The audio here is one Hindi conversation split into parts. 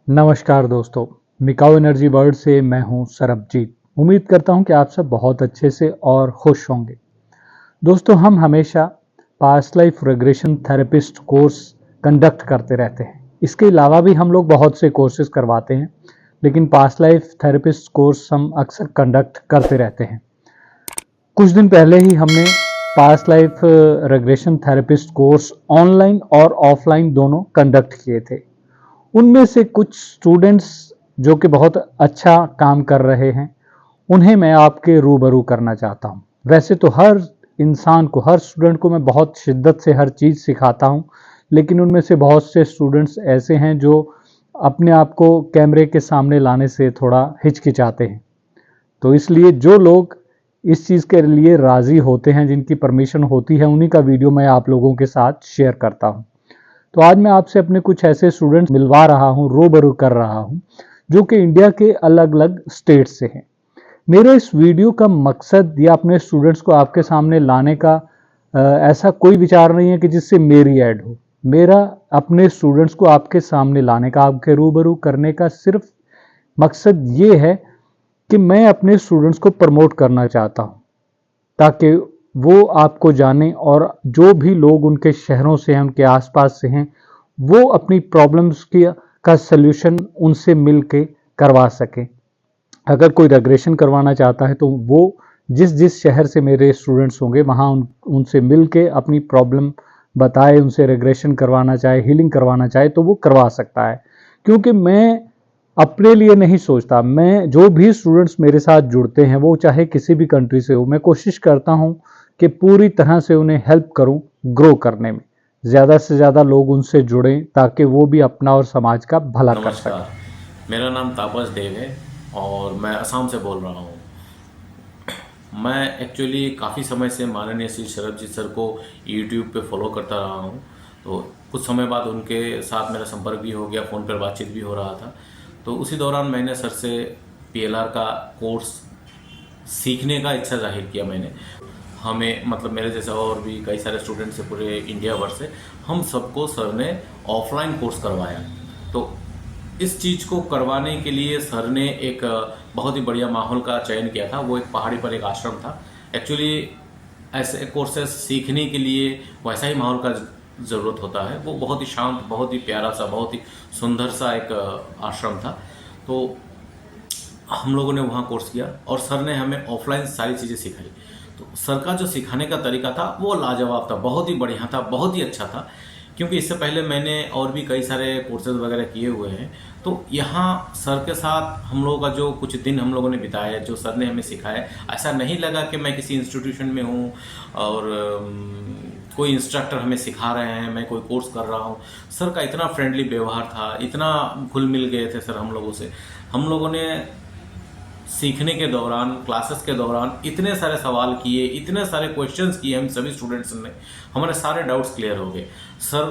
नमस्कार दोस्तों, मिकाओ एनर्जी वर्ल्ड से मैं हूं सरबजीत। उम्मीद करता हूं कि आप सब बहुत अच्छे से और खुश होंगे। दोस्तों, हम हमेशा past life regression therapist course conduct करते रहते हैं। इसके अलावा भी हम लोग बहुत से कोर्सेज करवाते हैं, लेकिन पास्ट लाइफ थेरेपिस्ट कोर्स हम अक्सर कंडक्ट करते रहते हैं। कुछ दिन पहले ही हमने past life regression therapist course online और ऑफलाइन दोनों कंडक्ट किए थे। उनमें से कुछ स्टूडेंट्स जो कि बहुत अच्छा काम कर रहे हैं, उन्हें मैं आपके रूबरू करना चाहता हूं। वैसे तो हर इंसान को, हर स्टूडेंट को मैं बहुत शिद्दत से हर चीज़ सिखाता हूं, लेकिन उनमें से बहुत से स्टूडेंट्स ऐसे हैं जो अपने आप को कैमरे के सामने लाने से थोड़ा हिचकिचाते हैं। तो इसलिए जो लोग इस चीज़ के लिए राज़ी होते हैं, जिनकी परमिशन होती है, उन्हीं का वीडियो मैं आप लोगों के साथ शेयर करता हूं। तो आज मैं आपसे अपने कुछ ऐसे स्टूडेंट्स मिलवा रहा हूं, रूबरू कर रहा हूं, जो कि इंडिया के अलग अलग स्टेट से हैं। मेरे इस वीडियो का मकसद या अपने स्टूडेंट्स को आपके सामने लाने का ऐसा कोई विचार नहीं है कि जिससे मेरी ऐड हो। मेरा अपने स्टूडेंट्स को आपके सामने लाने का, आपके रूबरू करने का सिर्फ मकसद ये है कि मैं अपने स्टूडेंट्स को प्रमोट करना चाहता हूँ, ताकि वो आपको जाने और जो भी लोग उनके शहरों से हैं, उनके आसपास से हैं, वो अपनी प्रॉब्लम्स की का सल्यूशन उनसे मिल के करवा सकें। अगर कोई रेग्रेशन करवाना चाहता है तो वो जिस जिस शहर से मेरे स्टूडेंट्स होंगे वहाँ उनसे मिल के अपनी प्रॉब्लम बताए, उनसे रेग्रेशन करवाना चाहे, हीलिंग करवाना चाहे तो वो करवा सकता है। क्योंकि मैं अपने लिए नहीं सोचता, मैं जो भी स्टूडेंट्स मेरे साथ जुड़ते हैं वो चाहे किसी भी कंट्री से हो, मैं कोशिश करता हूँ कि पूरी तरह से उन्हें हेल्प करूँ ग्रो करने में। ज़्यादा से ज़्यादा लोग उनसे जुड़ें ताकि वो भी अपना और समाज का भला कर सकें। नमस्कार। मेरा नाम तापस देव है और मैं असम से बोल रहा हूँ। मैं एक्चुअली काफ़ी समय से माननीय श्री शरदजीत सर को यूट्यूब पे फॉलो करता रहा हूँ। तो कुछ समय बाद उनके साथ मेरा संपर्क भी हो गया, फ़ोन पर बातचीत भी हो रहा था। तो उसी दौरान मैंने सर से पीएलआर का कोर्स सीखने का इच्छा जाहिर किया मैंने। हमें मतलब मेरे जैसा और भी कई सारे स्टूडेंट्स हैं पूरे इंडिया भर से, हम सबको सर ने ऑफलाइन कोर्स करवाया। तो इस चीज़ को करवाने के लिए सर ने एक बहुत ही बढ़िया माहौल का चयन किया था। वो एक पहाड़ी पर एक आश्रम था। एक्चुअली ऐसे कोर्सेज सीखने के लिए वैसा ही माहौल का ज़रूरत होता है। वो बहुत ही शांत, बहुत ही प्यारा सा, बहुत ही सुंदर सा एक आश्रम था। तो हम लोगों ने वहाँ कोर्स किया और सर ने हमें ऑफलाइन सारी चीज़ें सिखाई। तो सर का जो सिखाने का तरीका था वो लाजवाब था, बहुत ही बढ़िया था, बहुत ही अच्छा था। क्योंकि इससे पहले मैंने और भी कई सारे कोर्सेज वगैरह किए हुए हैं। तो यहाँ सर के साथ हम लोगों का जो कुछ दिन हम लोगों ने बिताया, जो सर ने हमें सिखाया, ऐसा नहीं लगा कि मैं किसी इंस्टीट्यूशन में हूँ और कोई इंस्ट्रक्टर हमें सिखा रहे हैं, मैं कोई कोर्स कर रहा हूँ। सर का इतना फ्रेंडली व्यवहार था, इतना घुल मिल गए थे सर हम लोगों से। हम लोगों ने सीखने के दौरान, क्लासेस के दौरान इतने सारे सवाल किए, इतने सारे क्वेश्चंस किए हम सभी स्टूडेंट्स ने, हमारे सारे डाउट्स क्लियर हो गए। सर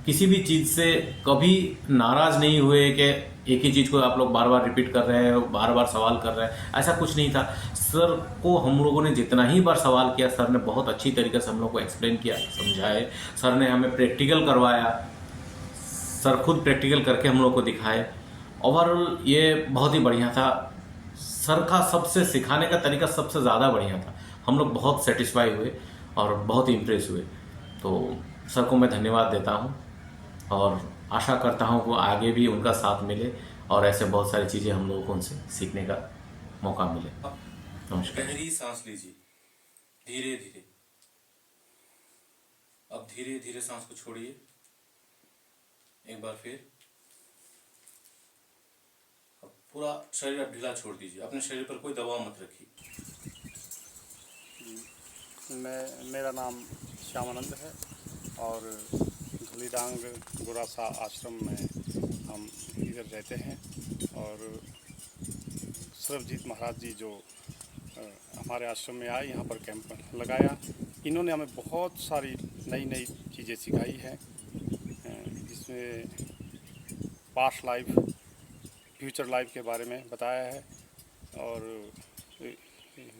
किसी भी चीज़ से कभी नाराज़ नहीं हुए कि एक ही चीज़ को आप लोग बार बार रिपीट कर रहे हैं, बार बार सवाल कर रहे हैं, ऐसा कुछ नहीं था। सर को हम लोगों ने जितना ही बार सवाल किया, सर ने बहुत अच्छी तरीके से हम लोग को एक्सप्लेन किया, समझाए। सर ने हमें प्रैक्टिकल करवाया, सर खुद प्रैक्टिकल करके हम लोग को दिखाए। ओवरऑल ये बहुत ही बढ़िया था। सर का सबसे सिखाने का तरीका सबसे ज़्यादा बढ़िया था। हम लोग बहुत सेटिस्फाई हुए और बहुत ही इम्प्रेस हुए। तो सर को मैं धन्यवाद देता हूँ और आशा करता हूँ कि आगे भी उनका साथ मिले और ऐसे बहुत सारी चीज़ें हम लोगों को उनसे सीखने का मौका मिले। नमस्कार। गहरी सांस लीजिए, धीरे धीरे। अब धीरे धीरे सांस को छोड़िए। एक बार फिर। अब पूरा शरीर अब ढीला छोड़ दीजिए, अपने शरीर पर कोई दबाव मत रखिए। मेरा नाम श्यामानंद है और धूलीडांग गुरासा आश्रम में हम इधर रहते हैं। और सरबजीत महाराज जी जो हमारे आश्रम में आए, यहाँ पर कैंप लगाया, इन्होंने हमें बहुत सारी नई नई चीज़ें सिखाई हैं, जिसमें पास्ट लाइफ, फ्यूचर लाइफ के बारे में बताया है और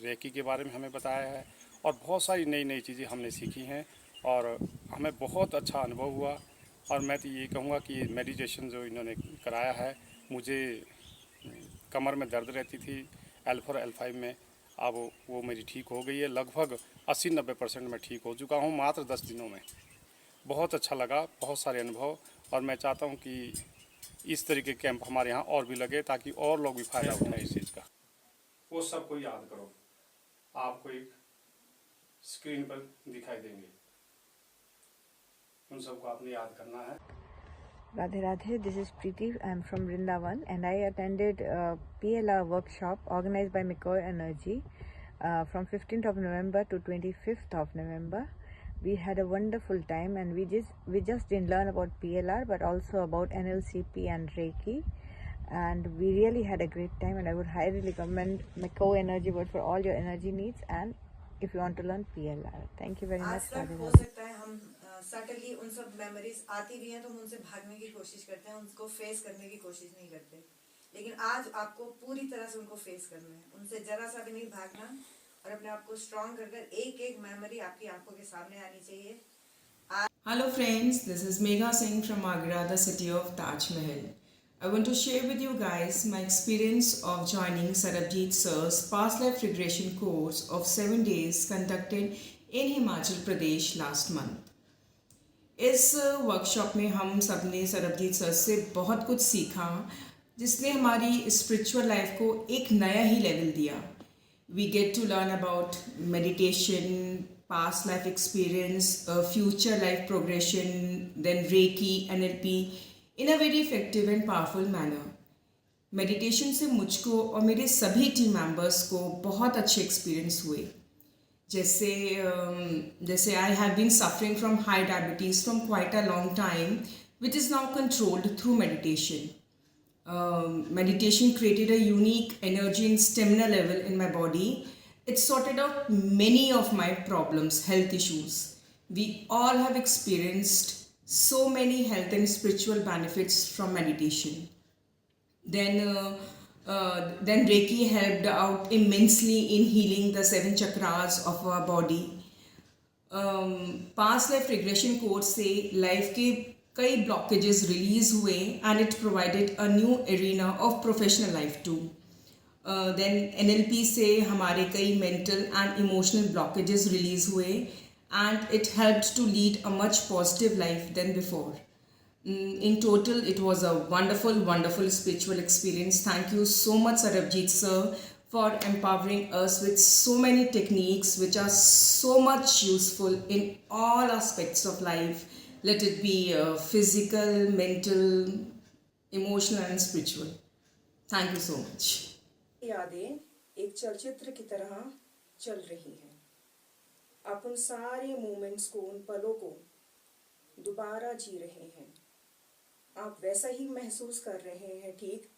रेकी के बारे में हमें बताया है और बहुत सारी नई नई चीज़ें हमने सीखी हैं और हमें बहुत अच्छा अनुभव हुआ। और मैं तो ये कहूँगा कि ये मेडिटेशन जो इन्होंने कराया है, मुझे कमर में दर्द रहती थी L4 L5 में, अब वो मेरी ठीक हो गई है। लगभग 80-90% मैं ठीक हो चुका हूँ मात्र 10 दिनों में। बहुत अच्छा लगा, बहुत सारे अनुभव, और मैं चाहता हूँ कि इस तरीके के कैंप हमारे यहाँ और भी लगे ताकि और लोग भी फ़ायदा उठाएं इस चीज़ का। वो सबको याद करो, आपको एक स्क्रीन पर दिखाई देंगे, उन सबको आपने याद करना है। Radhe Radhe, this is Preeti. I'm from Vrindavan and I attended a PLR workshop organized by McCoy Energy from 15th of November to 25th of November. We had a wonderful time and we just didn't learn about PLR but also about NLCP and Reiki, and we really had a great time, and I would highly recommend McCoy Energy World for all your energy needs and if you want to learn PLR. Thank you very much. आज तक Radhe हो Radhe. सकता है हम सटनली उन सब मेमोरीज आती भी हैं तो हम उनसे भागने की कोशिश करते हैं, उनको फेस करने की कोशिश नहीं करते, लेकिन आज आपको पूरी तरह से उनको फेस करना है, उनसे जरा सा भी नहीं भागना और अपने आप को स्ट्रॉन्ग कर कर एक एक मेमोरी आपकी आंखों के सामने आनी चाहिए। Hello friends, this is Megha Singh from Agra, the city of Taj Mahal. I want to share with you guys my experience of joining Sarabjit Sir's past life regression course of 7 days conducted in Himachal Pradesh last month. इस वर्कशॉप में हम सब ने सरबजीत सर से बहुत कुछ सीखा जिसने हमारी स्पिरिचुअल लाइफ को एक नया ही लेवल दिया। We get to learn about meditation, past life experience, future life progression, then Reiki, NLP in a very effective and powerful manner. Meditation से मुझको और मेरे सभी टीम मेंबर्स को बहुत अच्छे एक्सपीरियंस हुए। जैसे I have been suffering from high diabetes from quite a long time which is now controlled through meditation. Meditation created a unique energy and stamina level in my body. It sorted out many of my problems, health issues. We all have experienced so many health and spiritual benefits from meditation. Then Reiki helped out immensely in healing the 7 chakras of our body. Past life regression course से लाइफ के कई ब्लॉकेजेस रिलीज हुए and it provided a new arena of professional life too. Then NLP से हमारे कई mental and emotional blockages release हुए and it helped to lead a much positive life than before. In total, it was a wonderful spiritual experience. Thank you so much, Sarabjit sir, for empowering us with so many techniques which are so much useful in all aspects of life. Let it be physical, mental, emotional and spiritual. Thank you so much. यादें एक चलचित्र की तरह चल रही हैं। आप उन सारे मोमेंट्स को, उन पलों को दोबारा जी रहे हैं। आप वैसा ही महसूस कर रहे हैं ठीक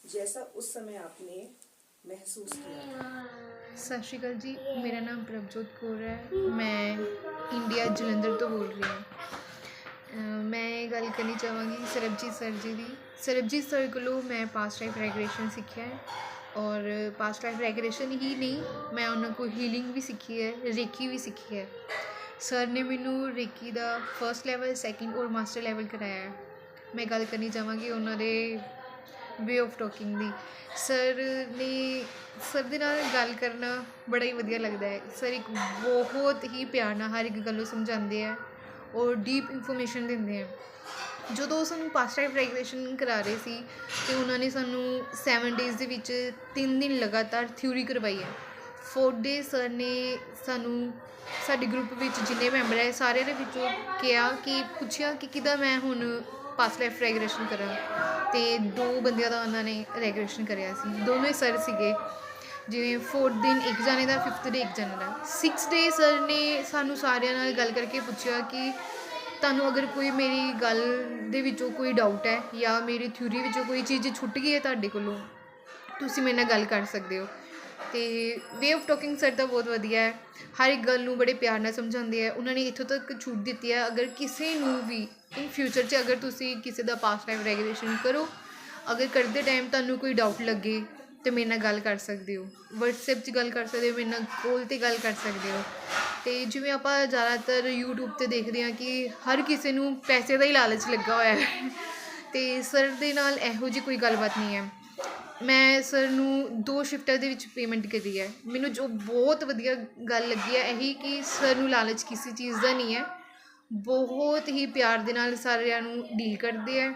जैसा उस समय आपने महसूस किया। सत श्री अकाल जी, मेरा नाम प्रभजोत कौर है। मैं इंडिया जलंधर तो बोल रही हूँ। मैं गल करनी चाहांगी सरबजीत सर जी दी। सरबजीत सर को मैं पास्ट लाइफ रैगुलेशन सीखा है और पास्ट लाइफ रैगुलेशन ही नहीं, मैं उन्होंने हीलिंग भी सीखी है, रेकी भी सीखी है। सर ने मैनू रेकी का फर्स्ट लैवल, सैकेंड और मास्टर लैवल कराया है। मैं गल करनी चाहांगी उन्होंने वे ऑफ टॉकिंग दी। सर दे नाल गल करना बड़ा ही वधिया लगता है। सर एक बहुत ही प्यार नाल हर एक गल्लों समझाते हैं और डीप इन्फॉर्मेशन देंगे हैं। जो सानू पास्ट लाइफ रैगुलेशन करा रहे सी तो उन्होंने सानू 7 डेज़ दे विच 3 दिन लगातार थ्योरी करवाई है। 4th डे सर ने सानू साडे ग्रुप विच जिन्ने मैंबर है सारे दे विचों कहा कि पुछया कि किदा मैं हुण पास्ट लाइफ रैगुलेशन करा, तो 2 बंदियां दा उन्होंने रैगुलेशन कराया सी। दोनों ही सर सीगे, जिवें 4th दिन एक जाने का, 5th डे एक जाने का। 6th डे सर ने सानू सारिਆਂ नाल गल करके पूछा कि तुहानू अगर कोई मेरी गल दे विचों कोई डाउट है या मेरी थ्योरी विचों कोई चीज़ छुट गई है तुहाडे कोलों, तुसीं मेरे नाल गल कर सकते हो। तो वे ऑफ टॉकिंग सर तो बहुत वधिया है, हर एक गल बड़े प्यार नाल समझाते हैं। उन्होंने इत्थों तक छूट दी है अगर किसी नू भी इन फ्यूचर अगर तुसी किसी का पास्ट लाइफ रैगुलेशन करो, अगर करते टाइम तुहानू कोई डाउट लगे तो मेरे नाल गल कर सकते हो, व्हाट्सएप गल कर सकते हो, मेरे नाल कॉल ते गल कर सकते हो। तो जिवें आपां ज़्यादातर यूट्यूब ते देखते हैं कि हर किसी नू पैसे का ही लालच लगा हुआ है ਤੇ ਸਰ ਦੇ ਨਾਲ ਇਹੋ ਜਿਹੀ ਕੋਈ ਗੱਲਬਾਤ ਨਹੀਂ ਹੈ। ਮੈਂ ਸਰ ਨੂੰ 2 ਸ਼ਿਫਟਾਂ ਦੇ ਵਿੱਚ ਪੇਮੈਂਟ ਕਰੀ ਹੈ। ਮੈਨੂੰ ਜੋ ਬਹੁਤ ਵਧੀਆ ਗੱਲ ਲੱਗੀ ਹੈ ਇਹੀ ਕਿ ਸਰ ਨੂੰ ਲਾਲਚ ਕਿਸੇ ਚੀਜ਼ ਦਾ ਨਹੀਂ ਹੈ, ਬਹੁਤ ਹੀ ਪਿਆਰ ਦੇ ਨਾਲ ਸਾਰਿਆਂ ਨੂੰ ਡੀਲ ਕਰਦੇ ਹੈ।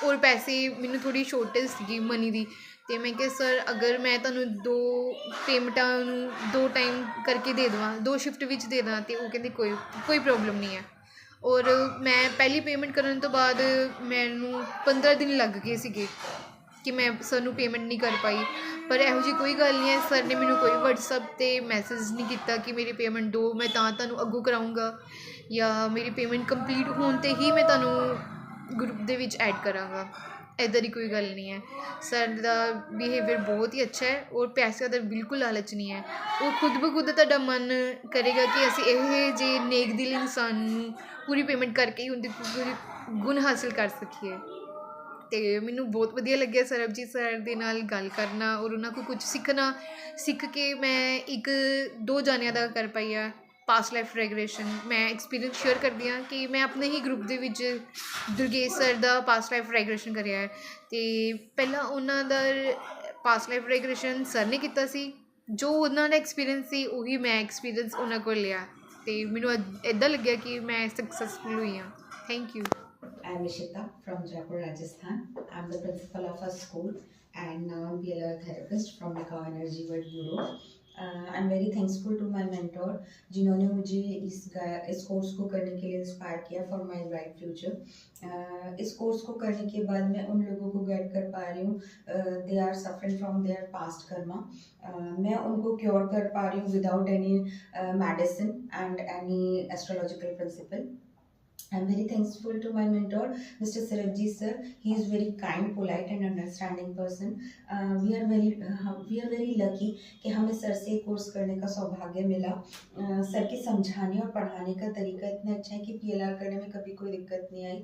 ਔਰ ਪੈਸੇ ਮੈਨੂੰ ਥੋੜ੍ਹੀ ਸ਼ੋਰਟੇਜ ਸੀਗੀ ਮਨੀ ਦੀ, ਅਤੇ ਮੈਂ ਕਿਹਾ ਸਰ ਅਗਰ ਮੈਂ ਤੁਹਾਨੂੰ 2 ਪੇਮੈਂਟਾਂ ਨੂੰ 2 ਟਾਈਮ ਕਰਕੇ ਦੇ ਦੇਵਾਂ, 2 ਸ਼ਿਫਟ ਵਿੱਚ ਦੇ ਦੇਵਾਂ, ਅਤੇ ਉਹ ਕਹਿੰਦੇ ਕੋਈ ਪ੍ਰੋਬਲਮ ਨਹੀਂ ਹੈ। ਔਰ ਮੈਂ ਪਹਿਲੀ ਪੇਮੈਂਟ ਕਰਨ ਤੋਂ ਬਾਅਦ ਮੈਨੂੰ 15 ਦਿਨ ਲੱਗ ਗਏ ਸੀਗੇ ਕਿ ਮੈਂ ਸਰ ਨੂੰ ਪੇਮੈਂਟ ਨਹੀਂ ਕਰ ਪਾਈ, ਪਰ ਇਹੋ ਜਿਹੀ ਕੋਈ ਗੱਲ ਨਹੀਂ ਹੈ। ਸਰ ਨੇ ਮੈਨੂੰ ਕੋਈ ਵਟਸਐਪ 'ਤੇ ਮੈਸੇਜ ਨਹੀਂ ਕੀਤਾ ਕਿ ਮੇਰੀ ਪੇਮੈਂਟ ਦਿਓ, ਮੈਂ ਤਾਂ ਤੁਹਾਨੂੰ ਅੱਗੋਂ ਕਰਾਊਂਗਾ, ਜਾਂ ਮੇਰੀ ਪੇਮੈਂਟ ਕੰਪਲੀਟ ਹੋਣ 'ਤੇ ਹੀ ਮੈਂ ਤੁਹਾਨੂੰ ਗਰੁੱਪ ਦੇ ਵਿੱਚ ਐਡ ਕਰਾਂਗਾ। ਇੱਦਾਂ ਦੀ ਕੋਈ ਗੱਲ ਨਹੀਂ ਹੈ। ਸਰ ਦਾ ਬਿਹੇਵੀਅਰ ਬਹੁਤ ਹੀ ਅੱਛਾ ਹੈ, ਔਰ ਪੈਸਿਆਂ ਦਾ ਬਿਲਕੁਲ ਲਾਲਚ ਨਹੀਂ ਹੈ। ਉਹ ਖੁਦ ਬ ਖੁਦ ਤੁਹਾਡਾ ਮਨ ਕਰੇਗਾ ਕਿ ਅਸੀਂ ਇਹ ਜਿਹੇ ਨੇਕ ਦਿਲ ਇਨਸਾਨ ਨੂੰ ਪੂਰੀ ਪੇਮੈਂਟ ਕਰਕੇ ਹੀ ਉਹਦੀ ਪੂਰੀ ਗੁਣ ਹਾਸਿਲ ਕਰ ਸਕੀਏ। ਅਤੇ ਮੈਨੂੰ ਬਹੁਤ ਵਧੀਆ ਲੱਗਿਆ ਸਰਬਜੀਤ ਸਰ ਦੇ ਨਾਲ ਗੱਲ ਕਰਨਾ ਔਰ ਉਹਨਾਂ ਕੋਲ ਕੁਝ ਸਿੱਖ ਕੇ ਮੈਂ 1-2 ਜਾਣਿਆਂ ਦਾ ਕਰ ਪਾਈ ਆ ਪਾਸਟ ਲਾਈਫ ਰੈਗਰੈਸ਼ਨ। ਮੈਂ ਐਕਸਪੀਰੀਅੰਸ ਸ਼ੇਅਰ ਕਰਦੀ ਹਾਂ ਕਿ ਮੈਂ ਆਪਣੇ ਹੀ ਗਰੁੱਪ ਦੇ ਵਿੱਚ ਦੁਰਗੇਸ਼ ਸਰ ਦਾ ਪਾਸਟ ਲਾਈਫ ਰੈਗਰੈਸ਼ਨ ਕਰਿਆ ਹੈ, ਅਤੇ ਪਹਿਲਾਂ ਉਹਨਾਂ ਦਾ ਪਾਸਟ ਲਾਈਫ ਰੈਗਰੈਸ਼ਨ ਸਰ ਨੇ ਕੀਤਾ ਸੀ। ਜੋ ਉਹਨਾਂ ਦਾ ਐਕਸਪੀਰੀਅੰਸ ਸੀ ਉਹੀ ਮੈਂ ਐਕਸਪੀਰੀਅੰਸ ਉਹਨਾਂ ਕੋਲ ਲਿਆ, ਅਤੇ ਮੈਨੂੰ ਇੱਦਾਂ ਲੱਗਿਆ ਕਿ ਮੈਂ ਸਕਸੈਸਫੁਲ ਹੋਈ ਹਾਂ। Thank you. I'm Ishita from Jaipur, Rajasthan. I'm the principal of a school and now I'm PLR therapist from Mikau Energy World Bureau. I'm very thankful to my mentor जिन्होंने मुझे इस कोर्स को करने के लिए इंस्पायर किया फॉर माय ब्राइट फ्यूचर। इस कोर्स को करने के बाद मैं उन लोगों को गाइड कर पा रही हूँ, they are suffering from their past karma. मैं उनको क्योर कर पा रही हूँ without any medicine and any astrological principle. I'm very thankful to my mentor, Mr. Sarabjit sir. He is very kind, polite and understanding person. We are very lucky कि हमें सर से कोर्स करने का सौभाग्य मिला। सर के समझाने और पढ़ाने का तरीका इतना अच्छा है कि PLR करने में कभी कोई दिक्कत नहीं आई।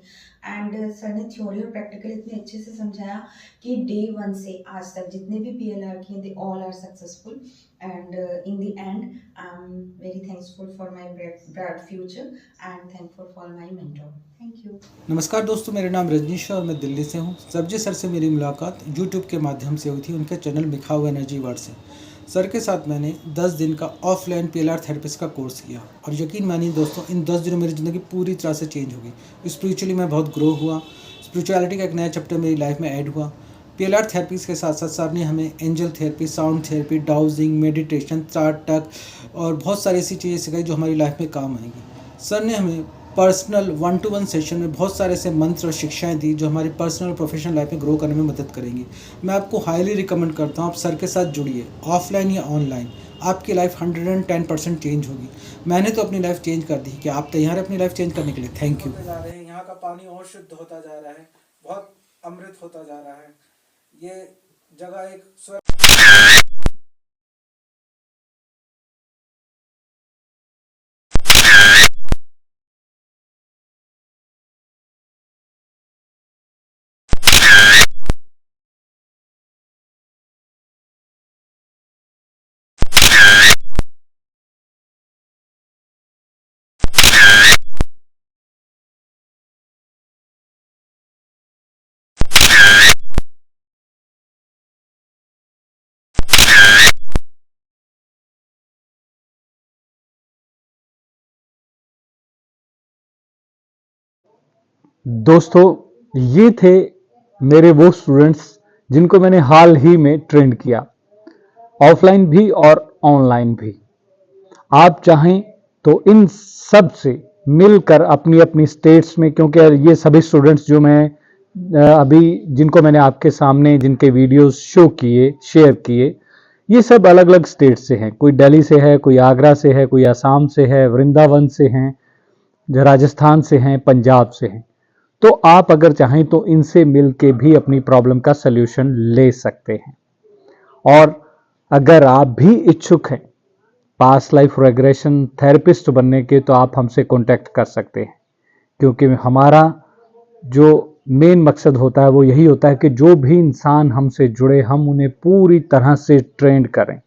एंड सर ने थ्योरी और प्रैक्टिकल इतने अच्छे से समझाया कि Day 1 से आज तक जितने भी PLR किए they all are successful. And in the end, I'm very thankful for my bright future and thankful for my mentor. Thank you. नमस्कार दोस्तों, मेरा नाम रजनीश है और मैं दिल्ली से हूँ। सरबजीत सर से मेरी मुलाकात YouTube के माध्यम से हुई थी, उनके चैनल मिखाऊ एनर्जी वर्ड से। सर के साथ मैंने 10 दिन का ऑफलाइन PLR थेरेपिस्ट का कोर्स किया और यकीन मानिए दोस्तों, इन 10 दिनों मेरी ज़िंदगी पूरी तरह से चेंज हो गई। स्पिरिचुअली मैं बहुत ग्रो हुआ, स्पिरिचुअलिटी का एक नया चैप्टर मेरी लाइफ में ऐड हुआ। PLR थेरेपीज़ के साथ साथ सर ने हमें angel therapy, sound therapy, dowsing, meditation, त्राटक और बहुत सारी ऐसी चीज़ें सिखाई जो हमारी लाइफ में काम आएंगी। सर ने हमें पर्सनल 1-to-1 सेशन में बहुत सारे ऐसे मंत्र और शिक्षाएं दी जो हमारी पर्सनल और प्रोफेशनल लाइफ में ग्रो करने में मदद करेंगी। मैं आपको हाईली रिकमेंड करता हूँ आप सर के साथ जुड़िए, ऑफलाइन या ऑनलाइन। आपकी लाइफ 110% चेंज होगी। मैंने तो अपनी लाइफ चेंज कर दी, कि आप तैयार हैं अपनी लाइफ चेंज करने के लिए? Thank you. यहाँ का पानी और शुद्ध होता जा रहा है, बहुत अमृत होता जा रहा है। ये जगह एक दोस्तों, ये थे मेरे वो स्टूडेंट्स जिनको मैंने हाल ही में ट्रेंड किया, ऑफलाइन भी और ऑनलाइन भी। आप चाहें तो इन सब से मिलकर अपनी अपनी स्टेट्स में, क्योंकि ये सभी स्टूडेंट्स जो मैं अभी जिनको मैंने आपके सामने जिनके वीडियोस शो किए, शेयर किए, ये सब अलग अलग स्टेट से हैं। कोई दिल्ली से है, कोई आगरा से है, कोई असम से है, वृंदावन से हैं, राजस्थान से हैं, पंजाब से हैं। तो आप अगर चाहें तो इनसे मिलके भी अपनी प्रॉब्लम का सल्यूशन ले सकते हैं। और अगर आप भी इच्छुक हैं पास्ट लाइफ रेग्रेशन थेरेपिस्ट बनने के, तो आप हमसे कांटेक्ट कर सकते हैं, क्योंकि हमारा जो मेन मकसद होता है वो यही होता है कि जो भी इंसान हमसे जुड़े हम उन्हें पूरी तरह से ट्रेंड करें,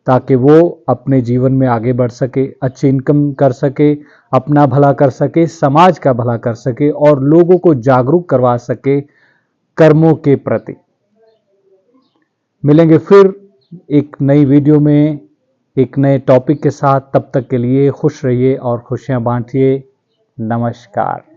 ताकि वो अपने जीवन में आगे बढ़ सके, अच्छी इनकम कर सके, अपना भला कर सके, समाज का भला कर सके और लोगों को जागरूक करवा सके कर्मों के प्रति। मिलेंगे फिर एक नई वीडियो में एक नए टॉपिक के साथ। तब तक के लिए खुश रहिए और खुशियां बांटिए। नमस्कार।